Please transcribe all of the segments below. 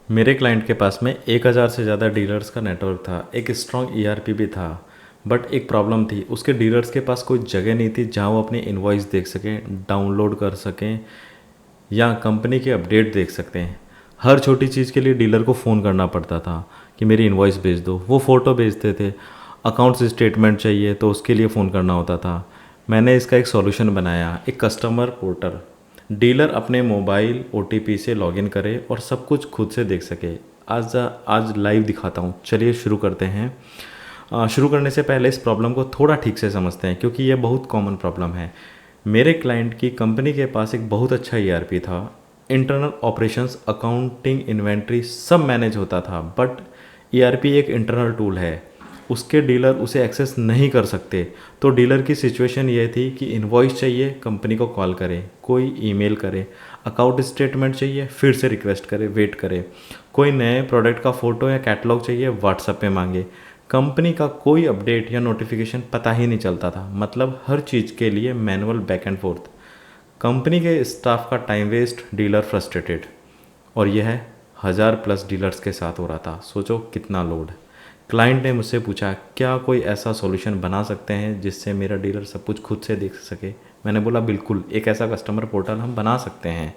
मेरे क्लाइंट के पास में 1000 से ज़्यादा डीलर्स का नेटवर्क था, एक स्ट्रॉन्ग ईआरपी भी था। बट एक प्रॉब्लम थी, उसके डीलर्स के पास कोई जगह नहीं थी जहां वो अपनी इनवॉइस देख सकें, डाउनलोड कर सकें या कंपनी के अपडेट देख सकते हैं। हर छोटी चीज़ के लिए डीलर को फ़ोन करना पड़ता था कि मेरी इनवॉइस भेज दो, वो फ़ोटो भेजते थे। अकाउंट्स स्टेटमेंट चाहिए तो उसके लिए फ़ोन करना होता था। मैंने इसका एक सॉल्यूशन बनाया, एक कस्टमर पोर्टल। डीलर अपने मोबाइल ओटीपी से लॉगिन करे और सब कुछ खुद से देख सके। आज लाइव दिखाता हूँ, चलिए शुरू करते हैं। शुरू करने से पहले इस प्रॉब्लम को थोड़ा ठीक से समझते हैं क्योंकि ये बहुत कॉमन प्रॉब्लम है। मेरे क्लाइंट की कंपनी के पास एक बहुत अच्छा ईआरपी था। इंटरनल ऑपरेशंस, अकाउंटिंग, इन्वेंट्री सब मैनेज होता था। बट ईआरपी एक इंटरनल टूल है, उसके डीलर उसे एक्सेस नहीं कर सकते। तो डीलर की सिचुएशन ये थी कि इनवॉइस चाहिए, कंपनी को कॉल करे, कोई ईमेल करे। अकाउंट स्टेटमेंट चाहिए, फिर से रिक्वेस्ट करे, वेट करे। कोई नए प्रोडक्ट का फ़ोटो या कैटलॉग चाहिए, व्हाट्सएप पे मांगे। कंपनी का कोई अपडेट या नोटिफिकेशन पता ही नहीं चलता था। मतलब हर चीज़ के लिए manual back and fourth. Company के स्टाफ का टाइम वेस्ट, डीलर फ्रस्ट्रेटेड। और यह 1000+ डीलर्स के साथ हो रहा था। सोचो कितना लोड। क्लाइंट ने मुझसे पूछा, क्या कोई ऐसा सॉल्यूशन बना सकते हैं जिससे मेरा डीलर सब कुछ खुद से देख सके। मैंने बोला बिल्कुल, एक ऐसा कस्टमर पोर्टल हम बना सकते हैं।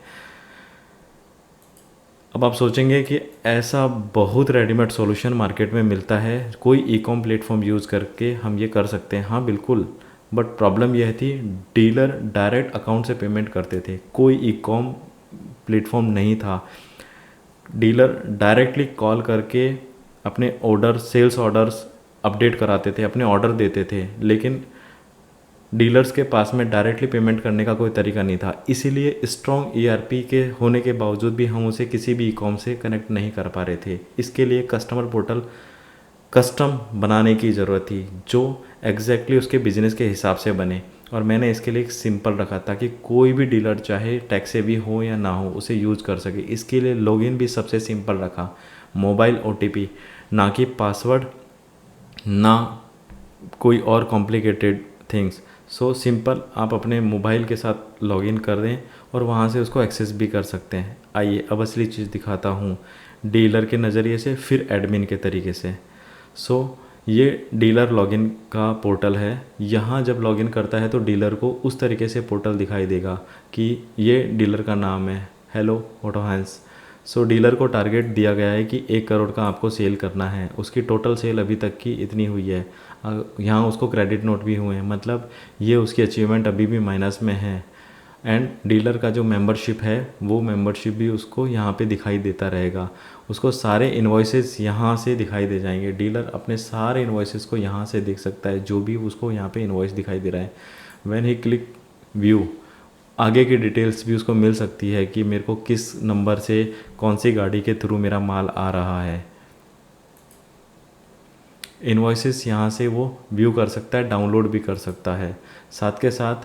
अब आप सोचेंगे कि ऐसा बहुत रेडीमेड सॉल्यूशन मार्केट में मिलता है, कोई ई कॉम प्लेटफॉर्म यूज़ करके हम ये कर सकते हैं। हाँ बिल्कुल, बट प्रॉब्लम यह थी, डीलर डायरेक्ट अकाउंट से पेमेंट करते थे, कोई ई कॉम प्लेटफॉर्म नहीं था। डीलर डायरेक्टली कॉल करके अपने ऑर्डर, सेल्स ऑर्डर्स अपडेट कराते थे, अपने ऑर्डर देते थे। लेकिन डीलर्स के पास में डायरेक्टली पेमेंट करने का कोई तरीका नहीं था। इसीलिए स्ट्रॉन्ग ईआरपी के होने के बावजूद भी हम उसे किसी भी ई कॉम से कनेक्ट नहीं कर पा रहे थे। इसके लिए कस्टमर पोर्टल कस्टम बनाने की ज़रूरत थी जो एग्जैक्टली उसके बिज़नेस के हिसाब से बने। और मैंने इसके लिए एक सिंपल रखा ताकि कोई भी डीलर चाहे टैक्स से भी हो या ना हो उसे यूज़ कर सके। इसके लिए लॉगिन भी सबसे सिंपल रखा, मोबाइल ओटीपी, ना कि पासवर्ड, ना कोई और कॉम्प्लिकेटेड थिंग्स। सो सिंपल, आप अपने मोबाइल के साथ लॉगिन कर दें और वहाँ से उसको एक्सेस भी कर सकते हैं। आइए अब असली चीज़ दिखाता हूँ, डीलर के नज़रिए से, फिर एडमिन के तरीके से। सो ये डीलर लॉगिन का पोर्टल है। यहाँ जब लॉगिन करता है तो डीलर को उस तरीके से पोर्टल दिखाई देगा कि ये डीलर का नाम है, हेलो ऑटो हैंस। सो डीलर को टारगेट दिया गया है कि 1 करोड़ का आपको सेल करना है। उसकी टोटल सेल अभी तक की इतनी हुई है। यहाँ उसको क्रेडिट नोट भी हुए हैं, मतलब ये उसकी अचीवमेंट अभी भी माइनस में है। एंड डीलर का जो मेंबरशिप है वो मेंबरशिप भी उसको यहाँ पे दिखाई देता रहेगा। उसको सारे इन्वॉइसेस यहाँ से दिखाई दे जाएंगे। डीलर अपने सारे इन्वॉइसेस को यहाँ से देख सकता है, जो भी उसको यहाँ पे इन्वॉइस दिखाई दे रहा है। व्हेन ही क्लिक व्यू, आगे की डिटेल्स भी उसको मिल सकती है कि मेरे को किस नंबर से कौन सी गाड़ी के थ्रू मेरा माल आ रहा है। इन्वॉइसेस यहाँ से वो व्यू कर सकता है, डाउनलोड भी कर सकता है। साथ के साथ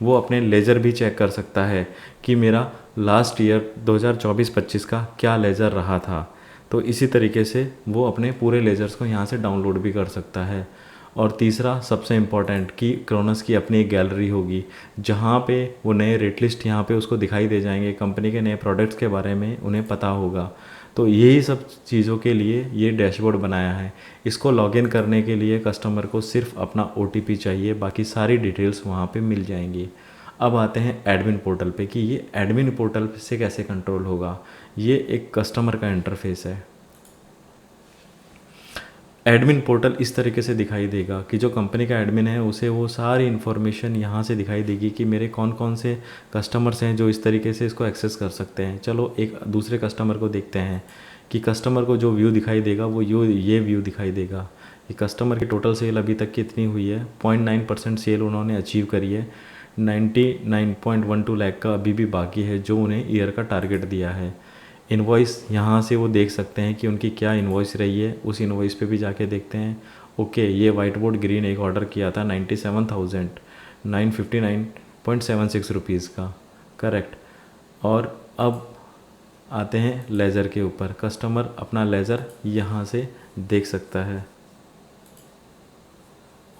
वो अपने लेजर भी चेक कर सकता है कि मेरा लास्ट ईयर 2024-25 का क्या लेजर रहा था। तो इसी तरीके से वो अपने पूरे लेजर्स को यहाँ से डाउनलोड भी कर सकता है। और तीसरा सबसे इम्पॉर्टेंट कि क्रोनस की अपनी एक गैलरी होगी जहाँ पे वो नए रेट लिस्ट यहाँ पे उसको दिखाई दे जाएंगे, कंपनी के नए प्रोडक्ट्स के बारे में उन्हें पता होगा। तो यही सब चीज़ों के लिए ये डैशबोर्ड बनाया है। इसको लॉगिन करने के लिए कस्टमर को सिर्फ अपना ओटीपी चाहिए, बाकी सारी डिटेल्स वहाँ पे मिल जाएंगी। अब आते हैं एडमिन पोर्टल पे कि ये एडमिन पोर्टल से कैसे कंट्रोल होगा। ये एक कस्टमर का इंटरफेस है। एडमिन पोर्टल इस तरीके से दिखाई देगा कि जो कंपनी का एडमिन है उसे वो सारी इन्फॉर्मेशन यहाँ से दिखाई देगी कि मेरे कौन कौन से कस्टमर्स हैं जो इस तरीके से इसको एक्सेस कर सकते हैं। चलो एक दूसरे कस्टमर को देखते हैं कि कस्टमर को जो व्यू दिखाई देगा वो ये व्यू दिखाई देगा कि कस्टमर की टोटल सेल अभी तक कितनी हुई है। 0.9% सेल उन्होंने अचीव करी है। 99.12 लाख का अभी भी बाकी है जो उन्हें ईयर का टारगेट दिया है। इन्वॉइस यहाँ से वो देख सकते हैं कि उनकी क्या इन्वॉइस रही है, उस इन्वॉइस पे भी जाके देखते हैं। ओके, ये वाइट बोर्ड ग्रीन एक ऑर्डर किया था 97,959.76 रुपीज़ का, करेक्ट। और अब आते हैं लेज़र के ऊपर। कस्टमर अपना लेज़र यहाँ से देख सकता है।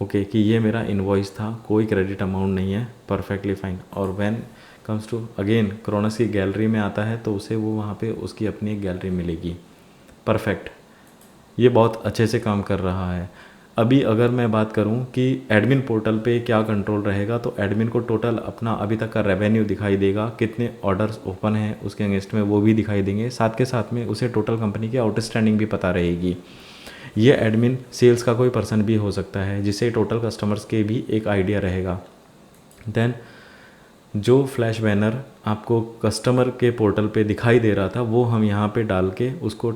ओके कि ये मेरा इनवॉइस था, कोई क्रेडिट अमाउंट नहीं है, परफेक्टली फाइन। और व्हेन कम्स टू अगेन क्रोनस की गैलरी में आता है तो उसे वो वहाँ पे उसकी अपनी एक गैलरी मिलेगी। परफेक्ट, ये बहुत अच्छे से काम कर रहा है। अभी अगर मैं बात करूं कि एडमिन पोर्टल पे क्या कंट्रोल रहेगा, तो एडमिन को टोटल अपना अभी तक का रेवेन्यू दिखाई देगा, कितने ऑर्डर्स ओपन हैं उसके अगेंस्ट में वो भी दिखाई देंगे, साथ के साथ में उसे टोटल कंपनी की आउटस्टैंडिंग भी पता रहेगी। ये एडमिन सेल्स का कोई पर्सन भी हो सकता है जिससे टोटल कस्टमर्स के भी एक आइडिया रहेगा। देन जो फ्लैश बैनर आपको कस्टमर के पोर्टल पे दिखाई दे रहा था वो हम यहाँ पे डाल के उसको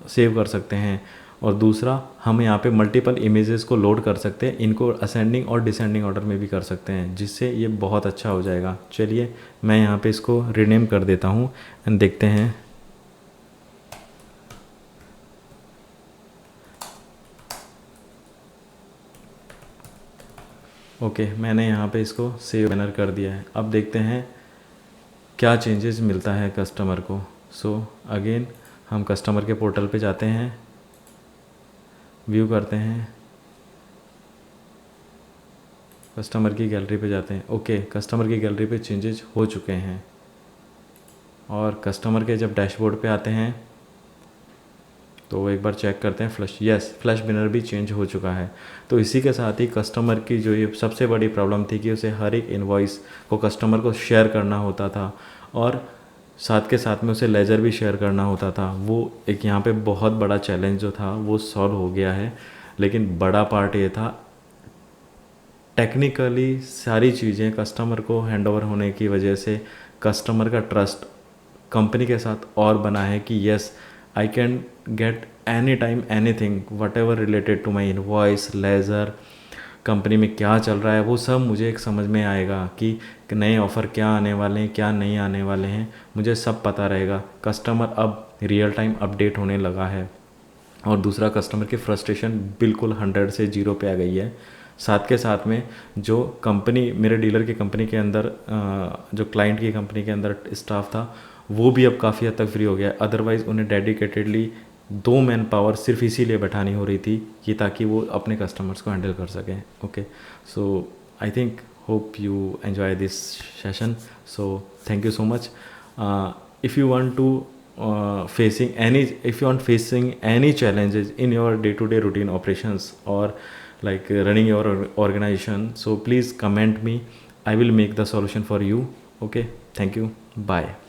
सेव कर सकते हैं। और दूसरा, हम यहाँ पे मल्टीपल इमेजेस को लोड कर सकते हैं, इनको असेंडिंग और डिसेंडिंग ऑर्डर में भी कर सकते हैं, जिससे ये बहुत अच्छा हो जाएगा। चलिए मैं यहाँ पे इसको रिनेम कर देता हूँ एंड देखते हैं। ओके, मैंने यहाँ पे इसको सेव बैनर कर दिया है। अब देखते हैं क्या चेंजेस मिलता है कस्टमर को। सो अगेन हम कस्टमर के पोर्टल पे जाते हैं, व्यू करते हैं, कस्टमर की गैलरी पे जाते हैं। ओके, कस्टमर की गैलरी पे चेंजेस हो चुके हैं। और कस्टमर के जब डैशबोर्ड पे आते हैं तो एक बार चेक करते हैं, फ्लैश बैनर भी चेंज हो चुका है। तो इसी के साथ ही कस्टमर की जो ये सबसे बड़ी प्रॉब्लम थी कि उसे हर एक इनवॉइस को कस्टमर को शेयर करना होता था और साथ के साथ में उसे लेजर भी शेयर करना होता था, वो एक यहाँ पे बहुत बड़ा चैलेंज जो था वो सॉल्व हो गया है। लेकिन बड़ा पार्ट ये था, टेक्निकली सारी चीज़ें कस्टमर को हैंडओवर होने की वजह से कस्टमर का ट्रस्ट कंपनी के साथ और बना है कि yes, I can get any time anything whatever related to my invoice, ledger, company में क्या चल रहा है वो सब मुझे एक समझ में आएगा कि नए ऑफ़र क्या आने वाले हैं, क्या नहीं आने वाले हैं, मुझे सब पता रहेगा। कस्टमर अब रियल टाइम अपडेट होने लगा है। और दूसरा, कस्टमर की फ्रस्ट्रेशन बिल्कुल 100 से 0 पे आ गई है। साथ के साथ में जो कंपनी, मेरे डीलर की कंपनी के अंदर जो क्लाइंट की कंपनी के अंदर स्टाफ था वो भी अब काफ़ी हद तक फ्री हो गया है। अदरवाइज़ उन्हें डेडिकेटेडली 2 मैन पावर सिर्फ इसीलिए बैठानी हो रही थी कि ताकि वो अपने कस्टमर्स को हैंडल कर सकें। Okay, so I think hope you enjoy this session. So thank you so much. If you want to if you are facing any challenges in your day-to-day routine operations or like running your organization, so please comment me, I will make the solution for you. Okay, thank you, bye.